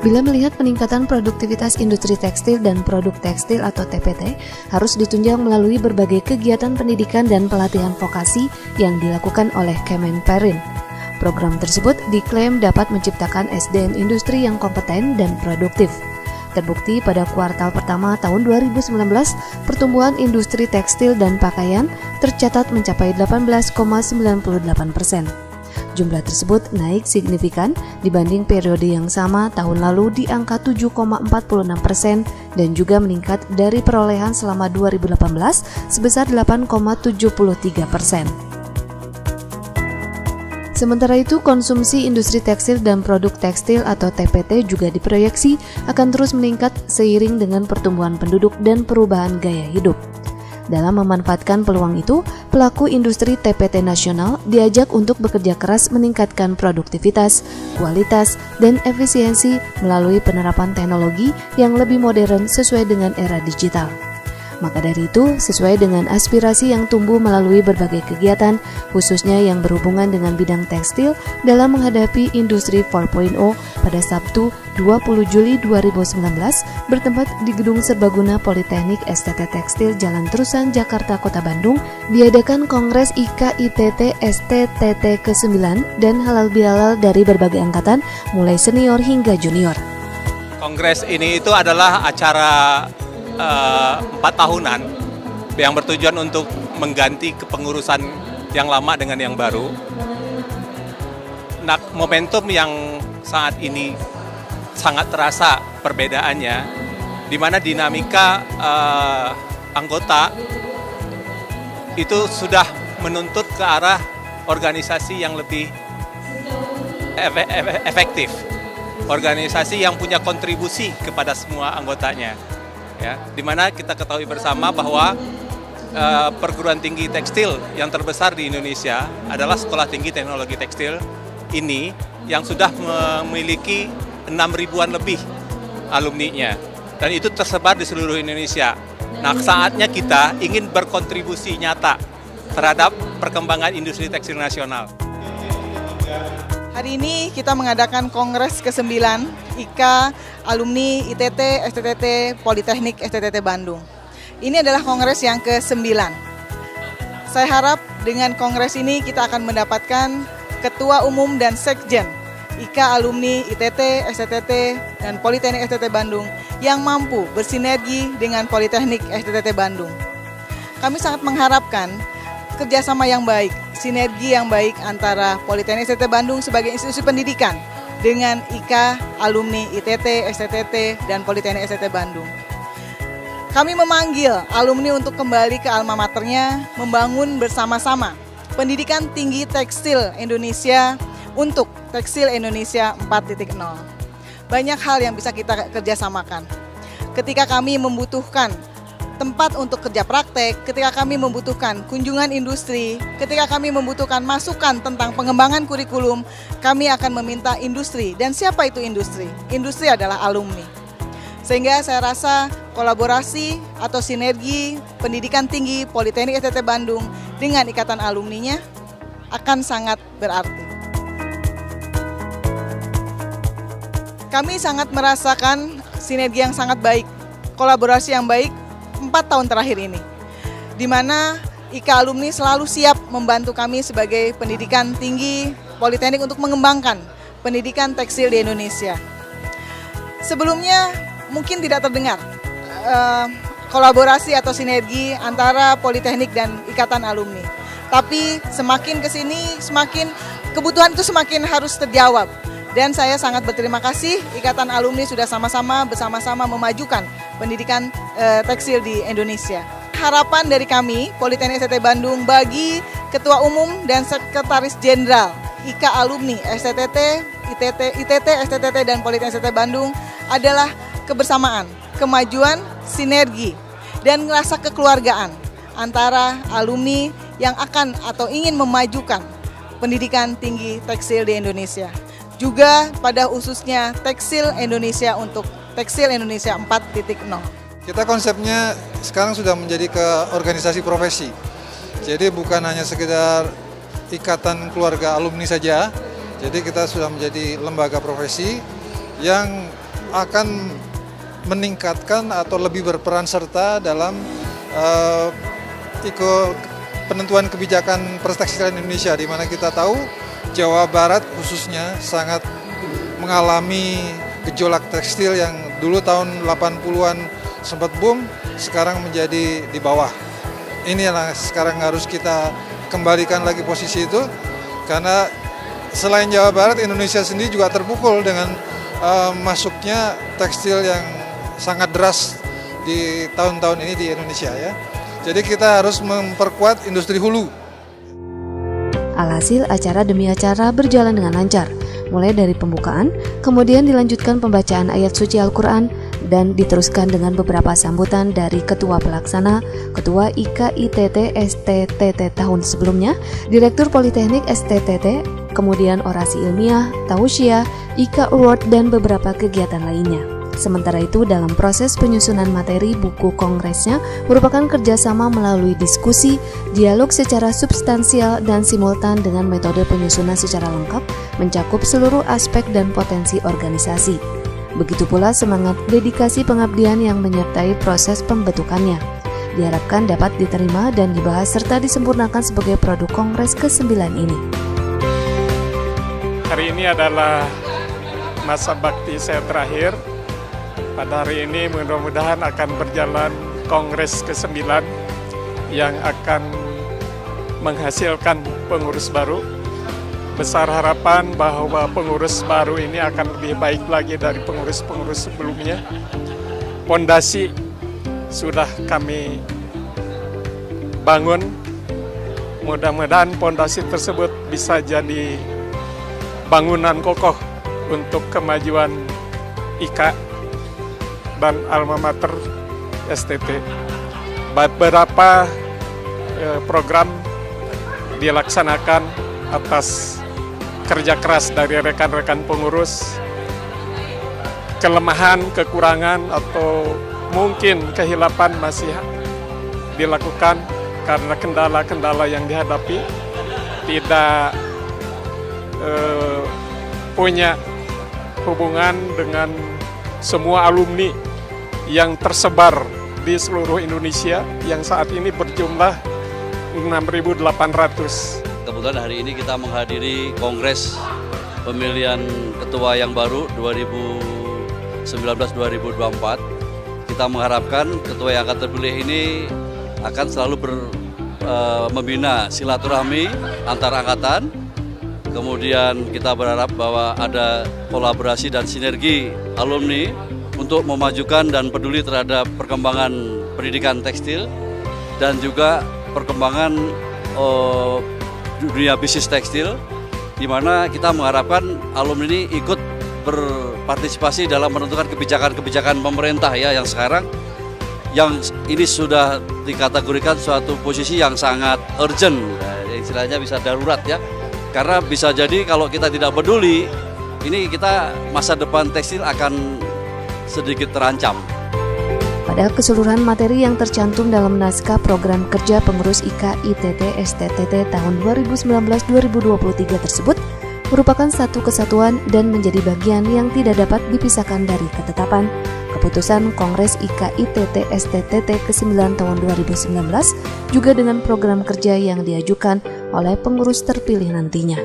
Bila melihat peningkatan produktivitas industri tekstil dan produk tekstil atau TPT harus ditunjang melalui berbagai kegiatan pendidikan dan pelatihan vokasi yang dilakukan oleh Kemenperin. Program tersebut diklaim dapat menciptakan SDM industri yang kompeten dan produktif. Terbukti pada kuartal pertama tahun 2019, pertumbuhan industri tekstil dan pakaian tercatat mencapai 18,98%. Jumlah tersebut naik signifikan dibanding periode yang sama tahun lalu di angka 7,46% dan juga meningkat dari perolehan selama 2018 sebesar 8,73%. Sementara itu, konsumsi industri tekstil dan produk tekstil atau TPT juga diproyeksi akan terus meningkat seiring dengan pertumbuhan penduduk dan perubahan gaya hidup. Dalam memanfaatkan peluang itu, pelaku industri TPT nasional diajak untuk bekerja keras meningkatkan produktivitas, kualitas, dan efisiensi melalui penerapan teknologi yang lebih modern sesuai dengan era digital. Maka dari itu, sesuai dengan aspirasi yang tumbuh melalui berbagai kegiatan, khususnya yang berhubungan dengan bidang tekstil dalam menghadapi Industri 4.0 pada Sabtu 20 Juli 2019 bertempat di Gedung Serbaguna Politeknik STT Tekstil Jalan Terusan, Jakarta, Kota Bandung, diadakan Kongres IKITT STTT ke-9 dan halal bihalal dari berbagai angkatan, mulai senior hingga junior. Kongres ini itu adalah acara 4 tahunan yang bertujuan untuk mengganti kepengurusan yang lama dengan yang baru. Nah, momentum yang saat ini sangat terasa perbedaannya, di mana dinamika anggota itu sudah menuntut ke arah organisasi yang lebih efektif, organisasi yang punya kontribusi kepada semua anggotanya. Ya, di mana kita ketahui bersama bahwa perguruan tinggi tekstil yang terbesar di Indonesia adalah Sekolah Tinggi Teknologi Tekstil ini yang sudah memiliki 6.000-an lebih alumninya, dan itu tersebar di seluruh Indonesia. Nah, saatnya kita ingin berkontribusi nyata terhadap perkembangan industri tekstil nasional. Hari ini kita mengadakan Kongres ke-9 IKA Alumni ITT STTT Politeknik STTT Bandung. Ini adalah kongres yang ke-9. Saya harap dengan kongres ini kita akan mendapatkan Ketua Umum dan Sekjen IKA Alumni ITT STTT dan Politeknik STTT Bandung yang mampu bersinergi dengan Politeknik STTT Bandung. Kami sangat mengharapkan kerjasama yang baik, sinergi yang baik antara Politeknik STT Bandung sebagai institusi pendidikan dengan IKA Alumni ITT, STTT, dan Politeknik STT Bandung. Kami memanggil alumni untuk kembali ke alma maternya, membangun bersama-sama pendidikan tinggi tekstil Indonesia untuk Tekstil Indonesia 4.0. Banyak hal yang bisa kita kerjasamakan. Ketika kami membutuhkan tempat untuk kerja praktek, ketika kami membutuhkan kunjungan industri, ketika kami membutuhkan masukan tentang pengembangan kurikulum, kami akan meminta industri. Dan siapa itu industri? Industri adalah alumni. Sehingga saya rasa kolaborasi atau sinergi pendidikan tinggi Politeknik STT Bandung dengan ikatan alumninya akan sangat berarti. Kami sangat merasakan sinergi yang sangat baik, kolaborasi yang baik 4 tahun terakhir ini, di mana IKA Alumni selalu siap membantu kami sebagai pendidikan tinggi Politeknik untuk mengembangkan pendidikan tekstil di Indonesia. Sebelumnya mungkin tidak terdengar kolaborasi atau sinergi antara Politeknik dan Ikatan Alumni, tapi semakin kesini semakin kebutuhan itu semakin harus terjawab. Dan saya sangat berterima kasih Ikatan Alumni sudah bersama-sama memajukan pendidikan tekstil di Indonesia. Harapan dari kami, Politeknik STT Bandung, bagi Ketua Umum dan Sekretaris Jenderal IKA Alumni STTT, ITT, STTT, dan Politeknik STT Bandung adalah kebersamaan, kemajuan, sinergi, dan rasa kekeluargaan antara alumni yang akan atau ingin memajukan pendidikan tinggi tekstil di Indonesia. Juga pada khususnya tekstil Indonesia untuk Tekstil Indonesia 4.0. Kita konsepnya sekarang sudah menjadi ke organisasi profesi. Jadi bukan hanya sekedar ikatan keluarga alumni saja. Jadi kita sudah menjadi lembaga profesi yang akan meningkatkan atau lebih berperan serta dalam penentuan kebijakan pertekstilan Indonesia, di mana kita tahu Jawa Barat khususnya sangat mengalami gejolak tekstil yang dulu tahun 80-an sempat boom, sekarang menjadi di bawah. Ini yang sekarang harus kita kembalikan lagi posisi itu, karena selain Jawa Barat, Indonesia sendiri juga terpukul dengan masuknya tekstil yang sangat deras di tahun-tahun ini di Indonesia ya. Jadi kita harus memperkuat industri hulu. Alhasil acara demi acara berjalan dengan lancar, mulai dari pembukaan, kemudian dilanjutkan pembacaan ayat suci Al-Quran, dan diteruskan dengan beberapa sambutan dari Ketua Pelaksana, Ketua IKITT STTT tahun sebelumnya, Direktur Politeknik STTT, kemudian orasi ilmiah, tausiah, IKA Award, dan beberapa kegiatan lainnya. Sementara itu, dalam proses penyusunan materi buku kongresnya merupakan kerjasama melalui diskusi, dialog secara substansial dan simultan dengan metode penyusunan secara lengkap, mencakup seluruh aspek dan potensi organisasi. Begitu pula semangat dedikasi pengabdian yang menyertai proses pembentukannya. Diharapkan dapat diterima dan dibahas serta disempurnakan sebagai produk kongres ke-9 ini. Hari ini adalah masa bakti saya terakhir. Pada hari ini mudah-mudahan akan berjalan Kongres ke-9 yang akan menghasilkan pengurus baru. Besar harapan bahwa pengurus baru ini akan lebih baik lagi dari pengurus-pengurus sebelumnya. Pondasi sudah kami bangun. Mudah-mudahan pondasi tersebut bisa jadi bangunan kokoh untuk kemajuan IKA dan Alma Mater STT. Beberapa program dilaksanakan atas kerja keras dari rekan-rekan pengurus. Kelemahan, kekurangan, atau mungkin kehilapan masih dilakukan karena kendala-kendala yang dihadapi. Tidak punya hubungan dengan semua alumni yang tersebar di seluruh Indonesia yang saat ini berjumlah 6.800. Kebetulan hari ini kita menghadiri Kongres pemilihan ketua yang baru 2019-2024. Kita mengharapkan ketua yang akan terpilih ini akan selalu membina silaturahmi antar angkatan. Kemudian kita berharap bahwa ada kolaborasi dan sinergi alumni untuk memajukan dan peduli terhadap perkembangan pendidikan tekstil dan juga perkembangan dunia bisnis tekstil, di mana kita mengharapkan alumni ini ikut berpartisipasi dalam menentukan kebijakan-kebijakan pemerintah ya, yang sekarang yang ini sudah dikategorikan suatu posisi yang sangat urgent, istilahnya bisa darurat ya, karena bisa jadi kalau kita tidak peduli, ini kita masa depan tekstil akan sedikit terancam. Pada keseluruhan materi yang tercantum dalam naskah program kerja pengurus IKITT STTT tahun 2019-2023 tersebut merupakan satu kesatuan dan menjadi bagian yang tidak dapat dipisahkan dari ketetapan keputusan Kongres IKITT STTT ke-9 tahun 2019 juga dengan program kerja yang diajukan oleh pengurus terpilih nantinya.